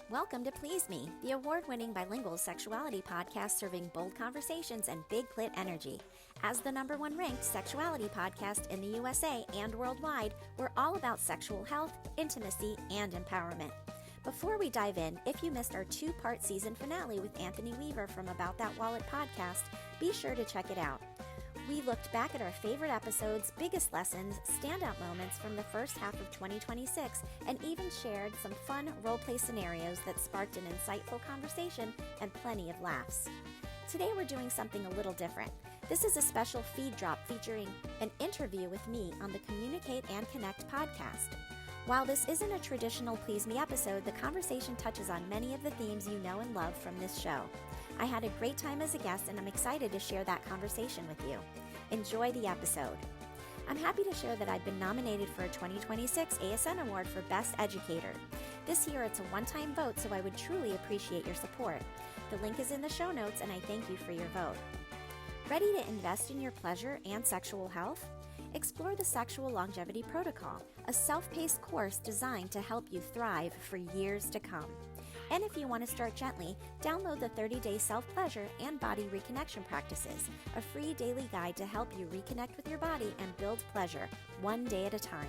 Welcome to Please Me, the award-winning bilingual sexuality podcast serving bold conversations and big clit energy. As the #1 ranked sexuality podcast in the USA and worldwide, we're all about sexual health, intimacy, and empowerment. Before we dive in, if you missed our 2-part season finale with Anthony Weaver from About That Wallet podcast, be sure to check it out. We looked back at our favorite episodes, biggest lessons, standout moments from the first half of 2026, and even shared some fun role-play scenarios that sparked an insightful conversation and plenty of laughs. Today we're doing something a little different. This is a special feed drop featuring an interview with me on the Communicate and Connect podcast. While this isn't a traditional Please Me episode, the conversation touches on many of the themes you know and love from this show. I had a great time as a guest, and I'm excited to share that conversation with you. Enjoy the episode. I'm happy to share that I've been nominated for a 2026 ASN Award for Best Educator. This year it's a one-time vote, so I would truly appreciate your support. The link is in the show notes, and I thank you for your vote. Ready to invest in your pleasure and sexual health? Explore the Sexual Longevity Protocol, a self-paced course designed to help you thrive for years to come. And if you want to start gently, download the 30-day self-pleasure and body reconnection practices, a free daily guide to help you reconnect with your body and build pleasure, one day at a time.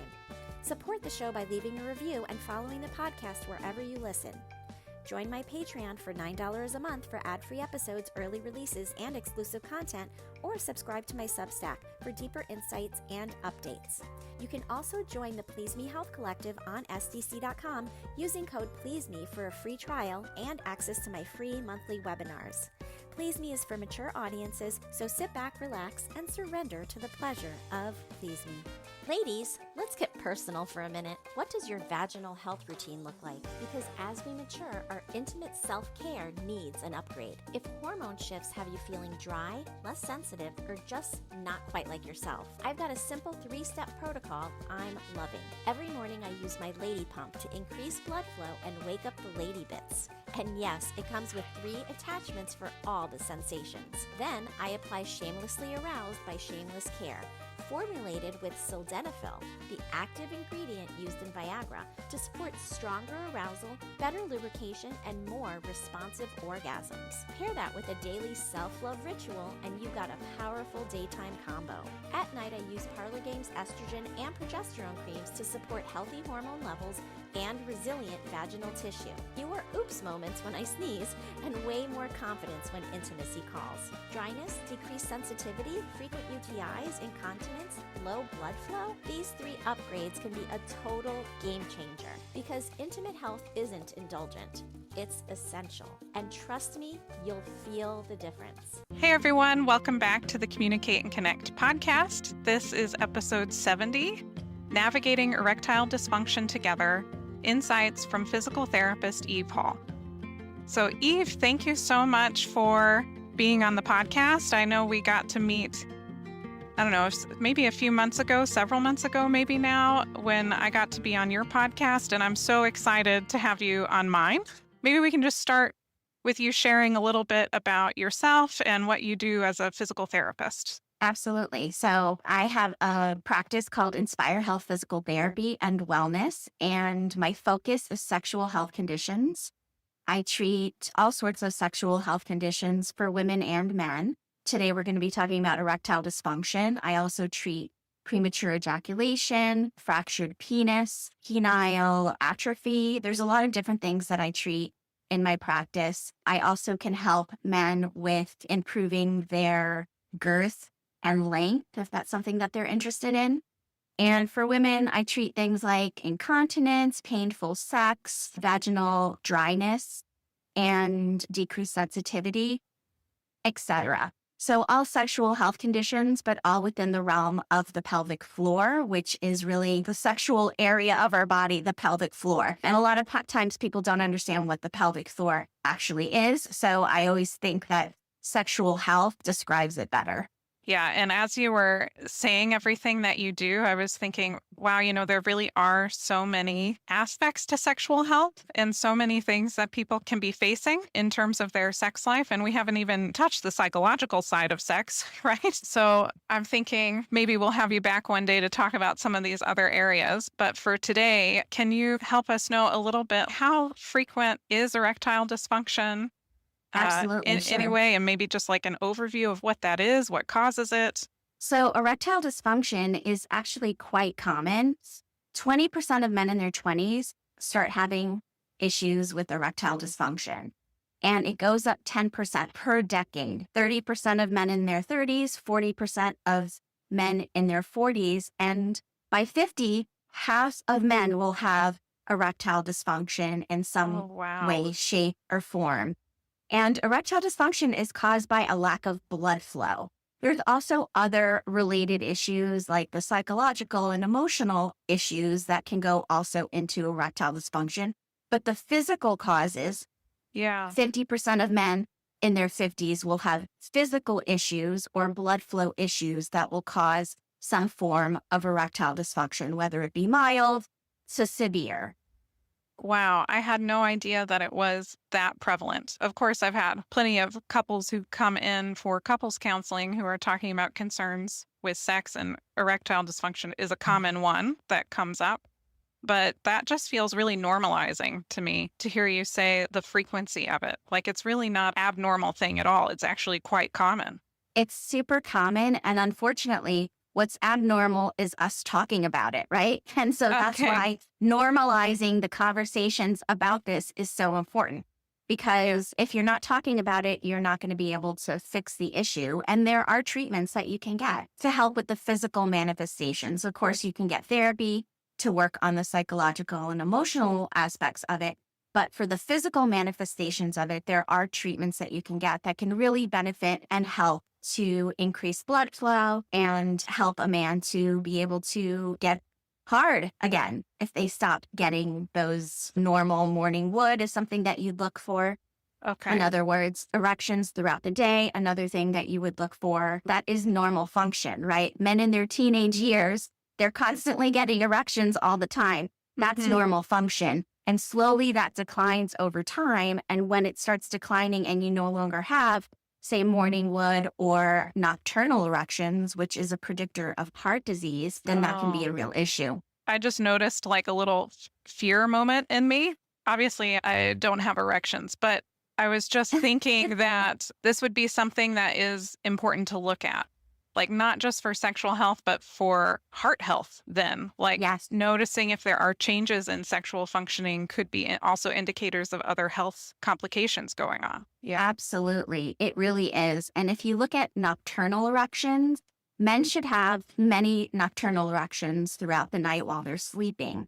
Support the show by leaving a review and following the podcast wherever you listen. Join my Patreon for $9 a month for ad-free episodes, early releases, and exclusive content, or subscribe to my Substack for deeper insights and updates. You can also join the Please Me Health Collective on SDC.com using code PLEASEME for a free trial and access to my free monthly webinars. Please Me is for mature audiences, so sit back, relax, and surrender to the pleasure of Please Me. Ladies, let's get personal for a minute. What does your vaginal health routine look like? Because as we mature, our intimate self-care needs an upgrade. If hormone shifts have you feeling dry, less sensitive, or just not quite like yourself, I've got a simple 3-step protocol I'm loving. Every morning I use my lady pump to increase blood flow and wake up the lady bits. And yes, it comes with 3 attachments for all the sensations. Then I apply Shamelessly Aroused by Shameless Care, formulated with sildenafil, the active ingredient used in Viagra, to support stronger arousal, better lubrication, and more responsive orgasms. Pair that with a daily self-love ritual, and you got a powerful daytime combo. At night, I use Parlor Games estrogen and progesterone creams to support healthy hormone levels and resilient vaginal tissue. Fewer oops moments when I sneeze, and way more confidence when intimacy calls. Dryness, decreased sensitivity, frequent UTIs, incontinence, low blood flow? These 3 upgrades can be a total game changer, because intimate health isn't indulgent. It's essential. And trust me, you'll feel the difference. Hey everyone, welcome back to the Communicate and Connect podcast. This is episode 70, Navigating Erectile Dysfunction Together, Insights from Physical Therapist Eve Hall. So Eve, thank you so much for being on the podcast. I know we got to meet, I don't know, maybe a few months ago, several months ago, maybe now, when I got to be on your podcast, and I'm so excited to have you on mine. Maybe we can just start with you sharing a little bit about yourself and what you do as a physical therapist. Absolutely. So I have a practice called Inspire Health Physical Therapy and Wellness, and my focus is sexual health conditions. I treat all sorts of sexual health conditions for women and men. Today, we're going to be talking about erectile dysfunction. I also treat premature ejaculation, fractured penis, penile atrophy. There's a lot of different things that I treat in my practice. I also can help men with improving their girth and length, if that's something that they're interested in. And for women, I treat things like incontinence, painful sex, vaginal dryness, and decreased sensitivity, etc. So all sexual health conditions, but all within the realm of the pelvic floor, which is really the sexual area of our body, the pelvic floor. And a lot of times people don't understand what the pelvic floor actually is. So I always think that sexual health describes it better. Yeah. And as you were saying everything that you do, I was thinking, wow, there really are so many aspects to sexual health and so many things that people can be facing in terms of their sex life. And we haven't even touched the psychological side of sex, right? So I'm thinking maybe we'll have you back one day to talk about some of these other areas. But for today, can you help us know a little bit how frequent is erectile dysfunction? Absolutely, In any sure. way, and maybe just like an overview of what that is, what causes it. So, erectile dysfunction is actually quite common. 20% of men in their 20s start having issues with erectile dysfunction, and it goes up 10% per decade. 30% of men in their 30s, 40% of men in their 40s, and by 50, half of men will have erectile dysfunction in Oh, some wow. way, shape, or form. And erectile dysfunction is caused by a lack of blood flow. There's also other related issues like the psychological and emotional issues that can go also into erectile dysfunction. But the physical causes, Yeah. 50% of men in their 50s will have physical issues or blood flow issues that will cause some form of erectile dysfunction, whether it be mild to severe. Wow. I had no idea that it was that prevalent. Of course, I've had plenty of couples who come in for couples counseling who are talking about concerns with sex, and erectile dysfunction is a common one that comes up. But that just feels really normalizing to me to hear you say the frequency of it. Like it's really not an abnormal thing at all. It's actually quite common. It's super common. And unfortunately, what's abnormal is us talking about it, right? And so that's Okay. why normalizing the conversations about this is so important. Because if you're not talking about it, you're not going to be able to fix the issue. And there are treatments that you can get to help with the physical manifestations. Of course, you can get therapy to work on the psychological and emotional aspects of it. But for the physical manifestations of it, there are treatments that you can get that can really benefit and help to increase blood flow and help a man to be able to get hard again. If they stop getting those normal morning wood is something that you'd look for. Okay. In other words, erections throughout the day, another thing that you would look for, that is normal function, right? Men in their teenage years, they're constantly getting erections all the time. That's Mhm. normal function. And slowly that declines over time. And when it starts declining and you no longer have, say, morning wood or nocturnal erections, which is a predictor of heart disease, then that can be a real issue. I just noticed like a little fear moment in me. Obviously, I don't have erections, but I was just thinking that this would be something that is important to look at. Like not just for sexual health, but for heart health, then. Like Yes. noticing if there are changes in sexual functioning could be also indicators of other health complications going on. Yeah. Absolutely. It really is. And if you look at nocturnal erections, men should have many nocturnal erections throughout the night while they're sleeping.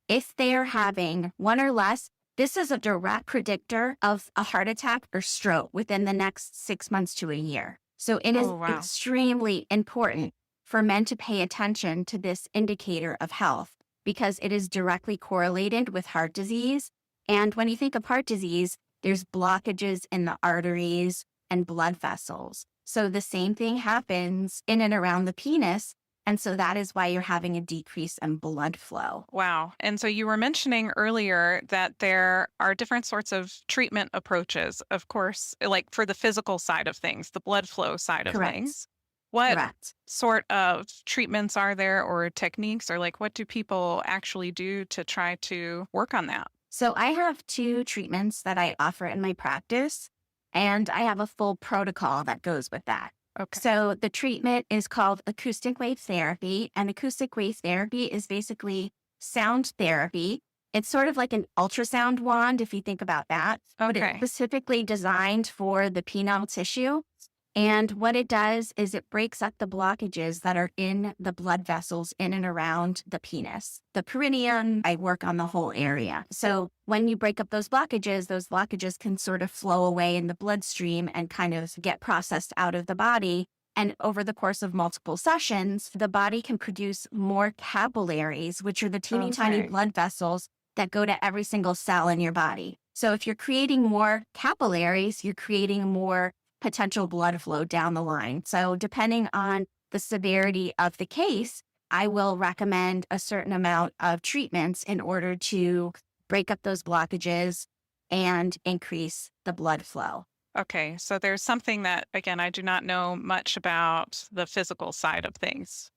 If they're having one or less, this is a direct predictor of a heart attack or stroke within the next 6 months to a year. So it is Oh, wow. extremely important for men to pay attention to this indicator of health because it is directly correlated with heart disease. And when you think of heart disease, there's blockages in the arteries and blood vessels. So the same thing happens in and around the penis. And so that is why you're having a decrease in blood flow. Wow. And so you were mentioning earlier that there are different sorts of treatment approaches, of course, like for the physical side of things, the blood flow side of Correct. things. What Correct. sort of treatments are there or techniques, or like what do people actually do to try to work on that? So I have 2 treatments that I offer in my practice, and I have a full protocol that goes with that. Okay. So the treatment is called acoustic wave therapy, and acoustic wave therapy is basically sound therapy. It's sort of like an ultrasound wand, if you think about that, but it's Okay. specifically designed for the penile tissue. And what it does is it breaks up the blockages that are in the blood vessels in and around the penis. The perineum, I work on the whole area. So when you break up those blockages can sort of flow away in the bloodstream and kind of get processed out of the body. And over the course of multiple sessions, the body can produce more capillaries, which are the teeny tiny Okay. blood vessels that go to every single cell in your body. So if you're creating more capillaries, you're creating more potential blood flow down the line. So depending on the severity of the case, I will recommend a certain amount of treatments in order to break up those blockages and increase the blood flow. Okay, so there's something that, again, I do not know much about the physical side of things,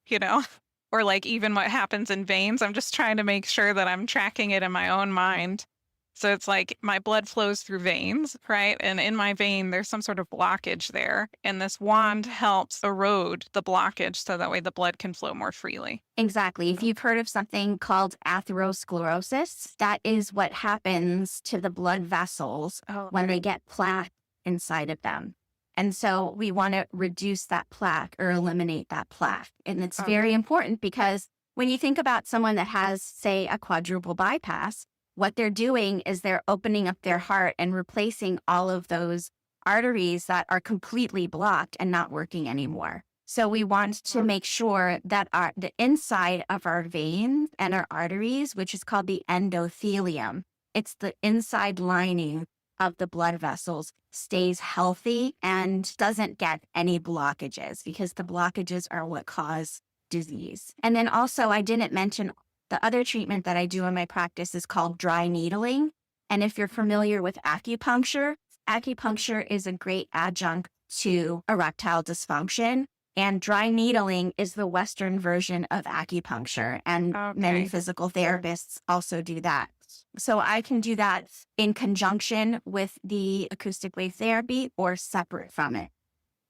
or like even what happens in veins. I'm just trying to make sure that I'm tracking it in my own mind. So it's like my blood flows through veins, right? And in my vein, there's some sort of blockage there. And this wand helps erode the blockage so that way the blood can flow more freely. Exactly. If you've heard of something called atherosclerosis, that is what happens to the blood vessels when they get plaque inside of them. And so we want to reduce that plaque or eliminate that plaque. And it's very important because when you think about someone that has, say, a quadruple bypass, what they're doing is they're opening up their heart and replacing all of those arteries that are completely blocked and not working anymore. So we want to make sure that the inside of our veins and our arteries, which is called the endothelium, it's the inside lining of the blood vessels, stays healthy and doesn't get any blockages, because the blockages are what cause disease. And then also, I didn't mention the other treatment that I do in my practice is called dry needling. And if you're familiar with acupuncture, acupuncture is a great adjunct to erectile dysfunction. And dry needling is the Western version of acupuncture. And many physical therapists also do that. So I can do that in conjunction with the acoustic wave therapy or separate from it.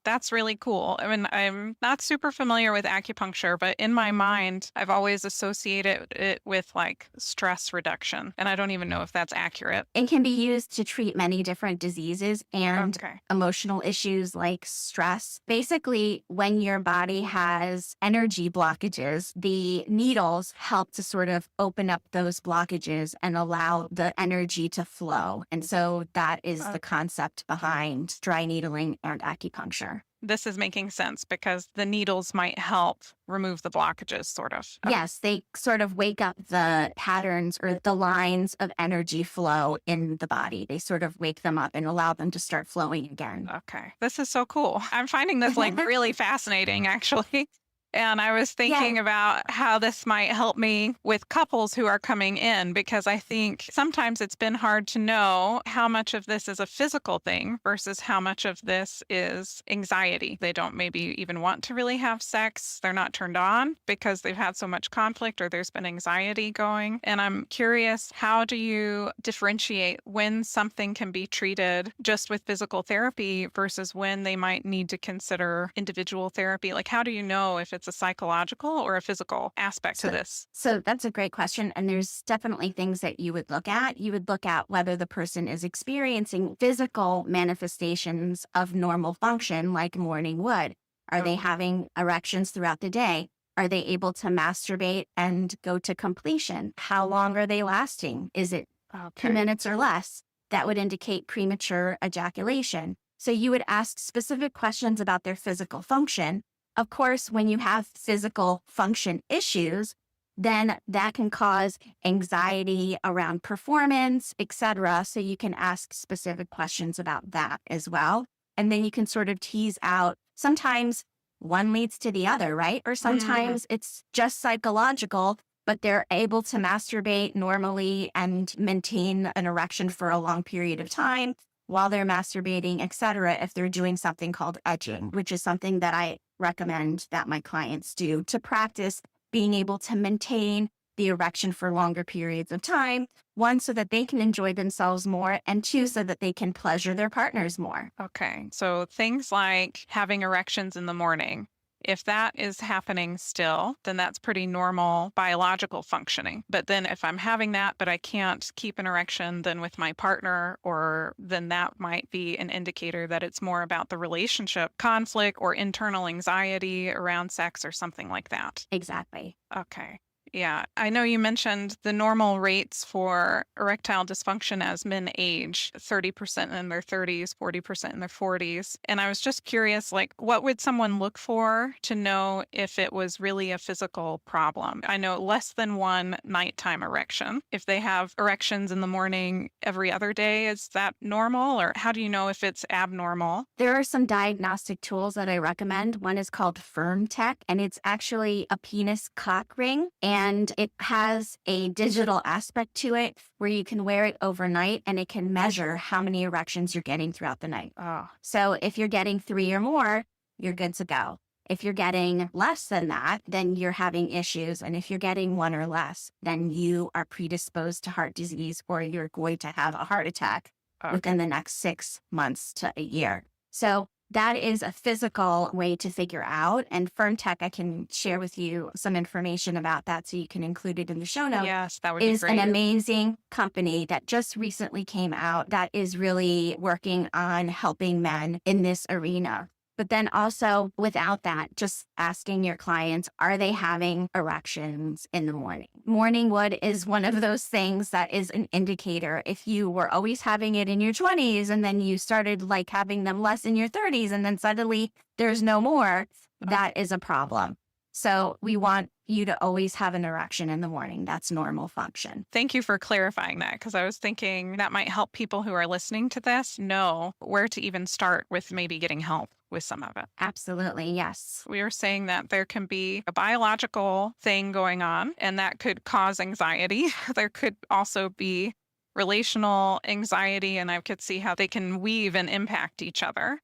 That's really cool. I mean, I'm not super familiar with acupuncture, but in my mind, I've always associated it with like stress reduction. And I don't even know if that's accurate. It can be used to treat many different diseases and emotional issues like stress. Basically, when your body has energy blockages, the needles help to sort of open up those blockages and allow the energy to flow. And so that is the concept behind dry needling and acupuncture. This is making sense because the needles might help remove the blockages, sort of. Yes, they sort of wake up the patterns or the lines of energy flow in the body. They sort of wake them up and allow them to start flowing again. Okay. This is so cool. I'm finding this like really fascinating, actually. And I was thinking about how this might help me with couples who are coming in, because I think sometimes it's been hard to know how much of this is a physical thing versus how much of this is anxiety. They don't maybe even want to really have sex. They're not turned on because they've had so much conflict or there's been anxiety going. And I'm curious, how do you differentiate when something can be treated just with physical therapy versus when they might need to consider individual therapy? Like, how do you know if it's a psychological or a physical aspect to this? So that's a great question. And there's definitely things that you would look at. You would look at whether the person is experiencing physical manifestations of normal function like morning wood. Are they having erections throughout the day? Are they able to masturbate and go to completion? How long are they lasting? Is it 2 minutes or less? That would indicate premature ejaculation. So you would ask specific questions about their physical function. Of course, when you have physical function issues, then that can cause anxiety around performance, etc. So you can ask specific questions about that as well. And then you can sort of tease out, sometimes one leads to the other, right? Or sometimes it's just psychological, but they're able to masturbate normally and maintain an erection for a long period of time while they're masturbating, etc. if they're doing something called edging, which is something that I recommend that my clients do to practice being able to maintain the erection for longer periods of time. One, so that they can enjoy themselves more, and two, so that they can pleasure their partners more. Okay. So things like having erections in the morning, if that is happening still, then that's pretty normal biological functioning. But then if I'm having that, but I can't keep an erection then with my partner, or then that might be an indicator that it's more about the relationship conflict or internal anxiety around sex or something like that. Exactly. Okay. Yeah, I know you mentioned the normal rates for erectile dysfunction as men age, 30% in their 30s, 40% in their 40s. And I was just curious, like, what would someone look for to know if it was really a physical problem? I know less than one nighttime erection. If they have erections in the morning every other day, is that normal? Or how do you know if it's abnormal? There are some diagnostic tools that I recommend. One is called Firm Tech, and it's actually a penis cock ring, and it has a digital aspect to it where you can wear it overnight and it can measure how many erections you're getting throughout the night. Oh, So if you're getting 3 or more, you're good to go. If you're getting less than that, then you're having issues. And if you're getting 1 or less, then you are predisposed to heart disease or you're going to have a heart attack within the next 6 months to a year. So that is a physical way to figure out. And Firm Tech, I can share with you some information about that so you can include it in the show notes. yes, that would be Is great. an amazing company that just recently came out that is really working on helping men in this arena. But then also without that, just asking your clients, are they having erections in the morning? Morning wood is one of those things that is an indicator. If you were always having it in your 20s and then you started like having them less in your 30s and then suddenly there's no more, that is a problem. So we want you to always have an erection in the morning. That's normal function. Thank you for clarifying that, because I was thinking that might help people who are listening to this know where to even start with maybe getting help with some of it. Absolutely. Yes. We were saying that there can be a biological thing going on, and that could cause anxiety. There could also be relational anxiety, and I could see how they can weave and impact each other.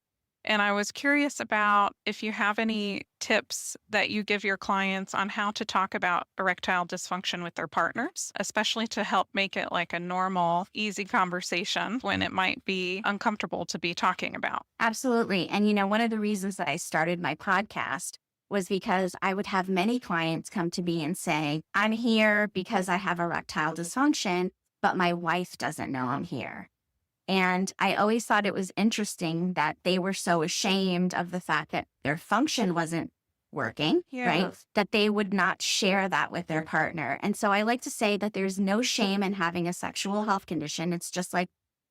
And I was curious about if you have any tips that you give your clients on how to talk about erectile dysfunction with their partners, especially to help make it like a normal, easy conversation when it might be uncomfortable to be talking about. Absolutely. And, one of the reasons that I started my podcast was because I would have many clients come to me and say, I'm here because I have erectile dysfunction, but my wife doesn't know I'm here. And I always thought it was interesting that they were so ashamed of the fact that their function wasn't working, right? That they would not share that with their partner. And so I like to say that there's no shame in having a sexual health condition. It's just like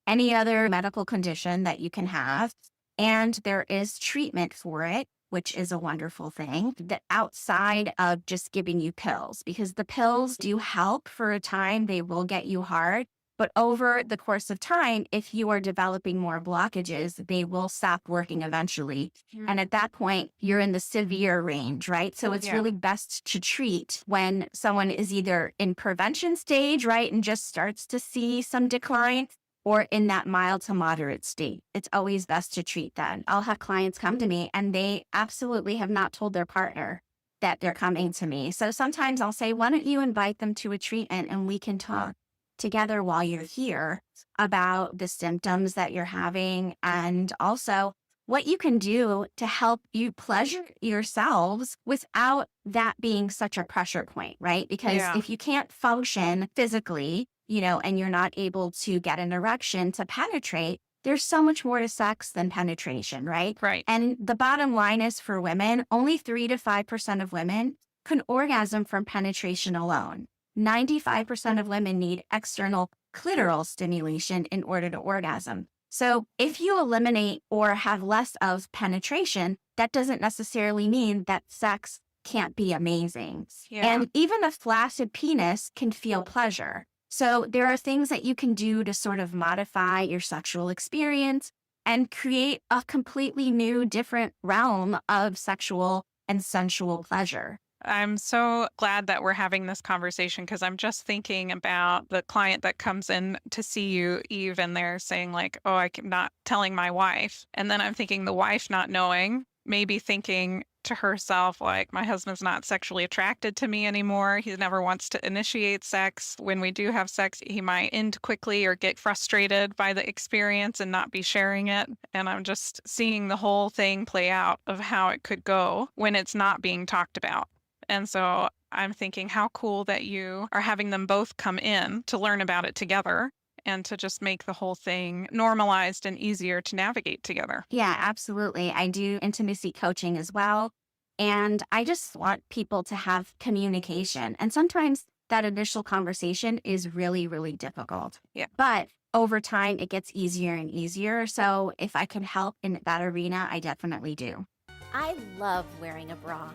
any other medical condition that you can have. And there is treatment for it, which is a wonderful thing, that outside of just giving you pills, because the pills do help for a time. They will get you hard. But over the course of time, if you are developing more blockages, they will stop working eventually. And at that point, you're in the severe range, right? So it's really best to treat when someone is either in prevention stage, right, and just starts to see some decline, or in that mild to moderate state. It's always best to treat that. I'll have clients come to me and they absolutely have not told their partner that they're coming to me. So sometimes I'll say, why don't you invite them to a treatment and we can talk together while you're here about the symptoms that you're having and also what you can do to help you pleasure yourselves without that being such a pressure point, right? Because if you can't function physically, and you're not able to get an erection to penetrate, there's so much more to sex than penetration, right? Right. And the bottom line is for women, only 3 to 5% of women can orgasm from penetration alone. 95% of women need external clitoral stimulation in order to orgasm. So if you eliminate or have less of penetration, that doesn't necessarily mean that sex can't be amazing. And even a flaccid penis can feel pleasure. So there are things that you can do to sort of modify your sexual experience and create a completely new, different realm of sexual and sensual pleasure. I'm so glad that we're having this conversation, because I'm just thinking about the client that comes in to see you, Eve, and they're saying like, oh, I'm not telling my wife. And then I'm thinking the wife not knowing, maybe thinking to herself, like, my husband's not sexually attracted to me anymore. He never wants to initiate sex. When we do have sex, he might end quickly or get frustrated by the experience and not be sharing it. And I'm just seeing the whole thing play out of how it could go when it's not being talked about. And so I'm thinking how cool that you are having them both come in to learn about it together and to just make the whole thing normalized and easier to navigate together. Yeah, absolutely. I do intimacy coaching as well. And I just want people to have communication. And sometimes that initial conversation is really, really difficult. Yeah. But over time, it gets easier and easier. So if I can help in that arena, I definitely do. I love wearing a bra,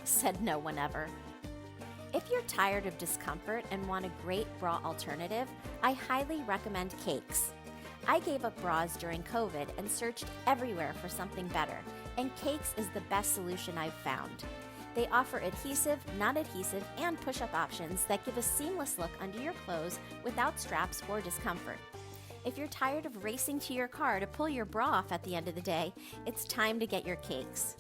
said no one ever. If you're tired of discomfort and want a great bra alternative, I highly recommend Cakes. I gave up bras during COVID and searched everywhere for something better, and Cakes is the best solution I've found. They offer adhesive, non-adhesive, and push-up options that give a seamless look under your clothes without straps or discomfort. If you're tired of racing to your car to pull your bra off at the end of the day, it's time to get your Cakes.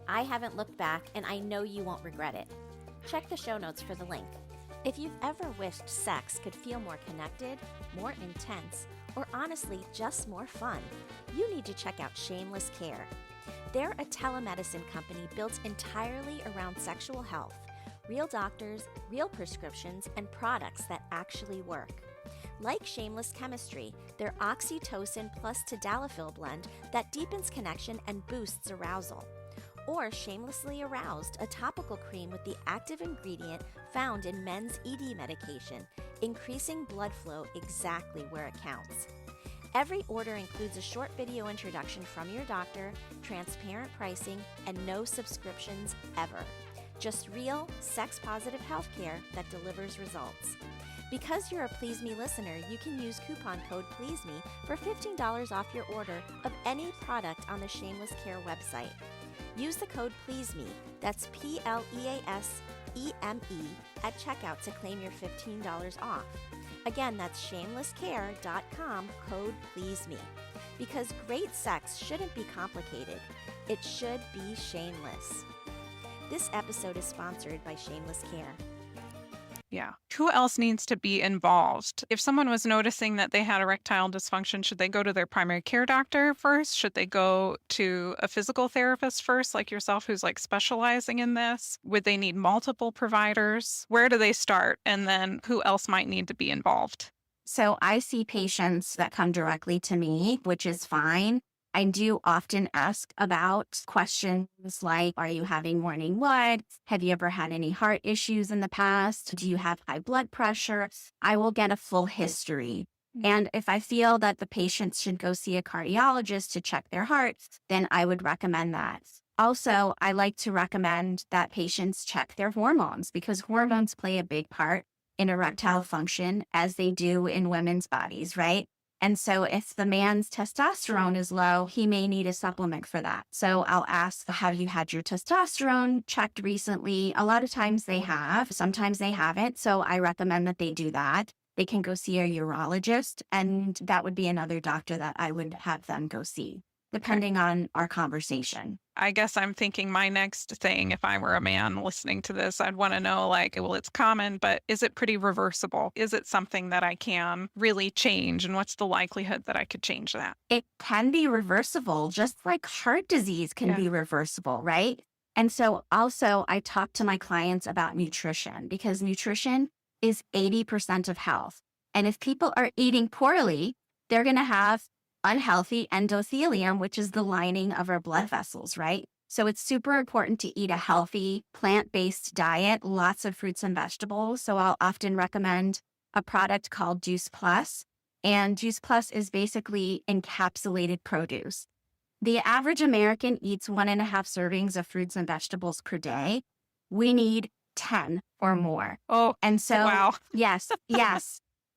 I haven't looked back, and I know you won't regret it. Check the show notes for the link. If you've ever wished sex could feel more connected, more intense, or honestly just more fun, you need to check out Shameless Care. They're a telemedicine company built entirely around sexual health, real doctors, real prescriptions, and products that actually work. Like Shameless Chemistry, their oxytocin plus tadalafil blend that deepens connection and boosts arousal. Or Shamelessly Aroused, a topical cream with the active ingredient found in men's ED medication, increasing blood flow exactly where it counts. Every order includes a short video introduction from your doctor, transparent pricing, and no subscriptions ever. Just real, sex-positive healthcare that delivers results. Because you're a Please Me listener, you can use coupon code PLEASEME for $15 off your order of any product on the Shameless Care website. Use the code PLEASEME, that's PLEASEME, at checkout to claim your $15 off. Again, that's shamelesscare.com, code PLEASEME. Because great sex shouldn't be complicated. It should be shameless. This episode is sponsored by Shameless Care. Yeah. Who else needs to be involved? If someone was noticing that they had erectile dysfunction, should they go to their primary care doctor first? Should they go to a physical therapist first, like yourself, who's like specializing in this? Would they need multiple providers? Where do they start? And then who else might need to be involved? So I see patients that come directly to me, which is fine. I do often ask about questions like, are you having morning blood? Have you ever had any heart issues in the past? Do you have high blood pressure? I will get a full history. And if I feel that the patient should go see a cardiologist to check their heart, then I would recommend that. Also, I like to recommend that patients check their hormones because hormones play a big part in erectile function as they do in women's bodies, right? And so if the man's testosterone is low, he may need a supplement for that. So I'll ask, have you had your testosterone checked recently? A lot of times they have, sometimes they haven't. So I recommend that they do that. They can go see a urologist, and that would be another doctor that I would have them go see, depending on our conversation. I guess I'm thinking my next thing, if I were a man listening to this, I'd want to know, like, well, it's common, but is it pretty reversible? Is it something that I can really change? And what's the likelihood that I could change that? It can be reversible, just like heart disease can be reversible, right? And so also I talk to my clients about nutrition because nutrition is 80% of health. And if people are eating poorly, they're going to have unhealthy endothelium, which is the lining of our blood vessels, right? So it's super important to eat a healthy plant-based diet, lots of fruits and vegetables. So I'll often recommend a product called Juice Plus. And Juice Plus is basically encapsulated produce. The average American eats 1.5 servings of fruits and vegetables per day. We need 10 or more. Oh, and so, wow. Yes,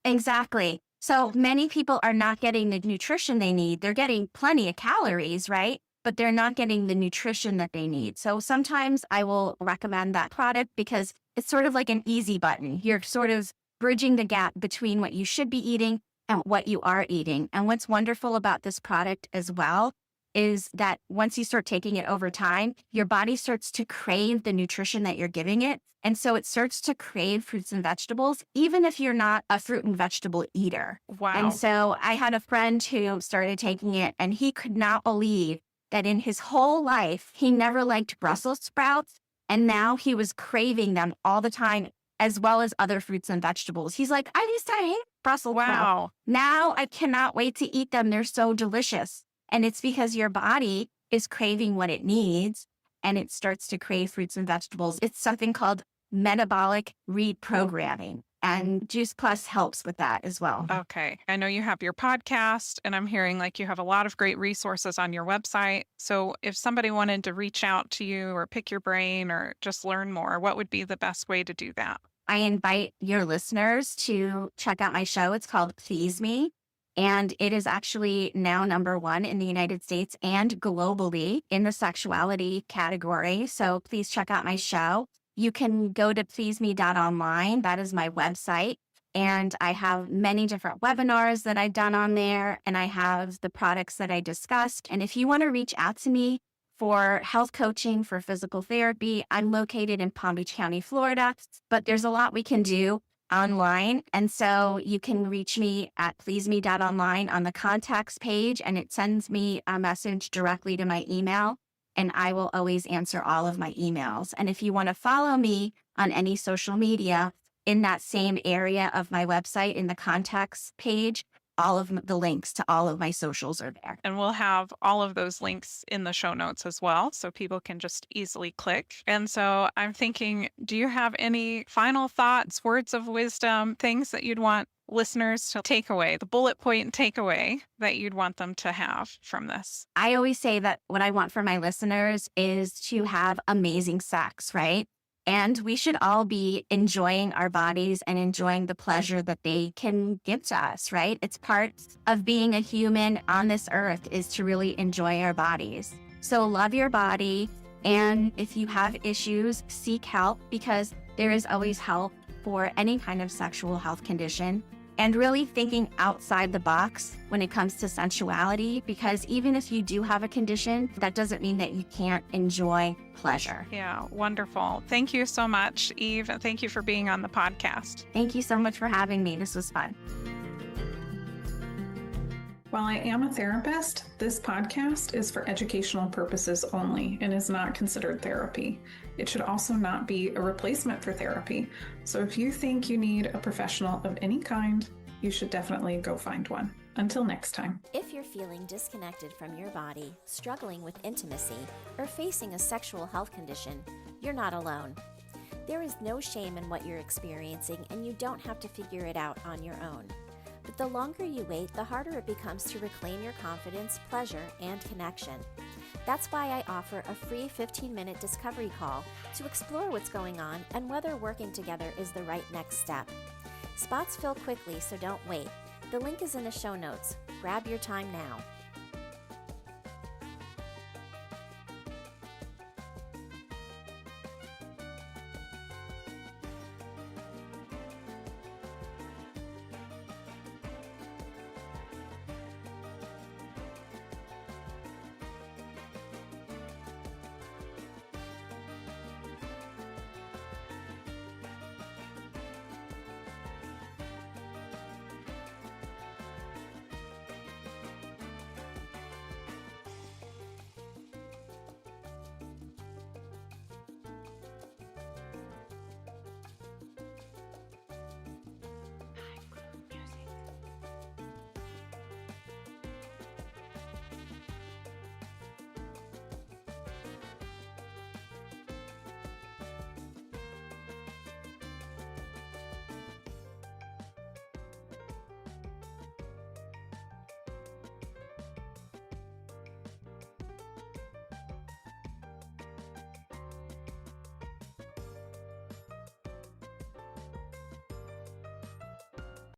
exactly. So many people are not getting the nutrition they need. They're getting plenty of calories, right? But they're not getting the nutrition that they need. So sometimes I will recommend that product because it's sort of like an easy button. You're sort of bridging the gap between what you should be eating and what you are eating. And what's wonderful about this product as well is that once you start taking it over time, your body starts to crave the nutrition that you're giving it. And so it starts to crave fruits and vegetables, even if you're not a fruit and vegetable eater. Wow. And so I had a friend who started taking it, and he could not believe that in his whole life, he never liked Brussels sprouts. And now he was craving them all the time, as well as other fruits and vegetables. He's like, I used to hate Brussels sprouts. Now I cannot wait to eat them. They're so delicious. And it's because your body is craving what it needs. and it starts to crave fruits and vegetables. It's something called metabolic reprogramming. And Juice Plus helps with that as well. Okay. I know you have your podcast, and I'm hearing like you have a lot of great resources on your website. So if somebody wanted to reach out to you or pick your brain or just learn more, what would be the best way to do that? I invite your listeners to check out my show. It's called Please Me. And it is actually now #1 in the United States and globally in the sexuality category. So please check out my show. You can go to pleaseme.online. That is my website. And I have many different webinars that I've done on there. And I have the products that I discussed. And if you want to reach out to me for health coaching, for physical therapy, I'm located in Palm Beach County, Florida. But there's a lot we can do online. And so you can reach me at pleaseme.online on the contacts page, and it sends me a message directly to my email, and I will always answer all of my emails. And if you want to follow me on any social media in that same area of my website, in the contacts page, all of the links to all of my socials are there. And we'll have all of those links in the show notes as well, so people can just easily click. And so I'm thinking, do you have any final thoughts, words of wisdom, things that you'd want listeners to take away, the bullet point takeaway that you'd want them to have from this? I always say that what I want for my listeners is to have amazing sex, right? And we should all be enjoying our bodies and enjoying the pleasure that they can give to us, right? It's part of being a human on this earth is to really enjoy our bodies. So love your body. And if you have issues, seek help, because there is always help for any kind of sexual health condition. And really thinking outside the box when it comes to sensuality, because even if you do have a condition, that doesn't mean that you can't enjoy pleasure. Yeah, wonderful. Thank you so much, Eve. And thank you for being on the podcast. Thank you so much for having me. This was fun. While I am a therapist, this podcast is for educational purposes only and is not considered therapy. It should also not be a replacement for therapy. So if you think you need a professional of any kind, you should definitely go find one. Until next time. If you're feeling disconnected from your body, struggling with intimacy, or facing a sexual health condition, you're not alone. There is no shame in what you're experiencing, and you don't have to figure it out on your own. But the longer you wait, the harder it becomes to reclaim your confidence, pleasure, and connection. That's why I offer a free 15-minute discovery call to explore what's going on and whether working together is the right next step. Spots fill quickly, so don't wait. The link is in the show notes. Grab your time now.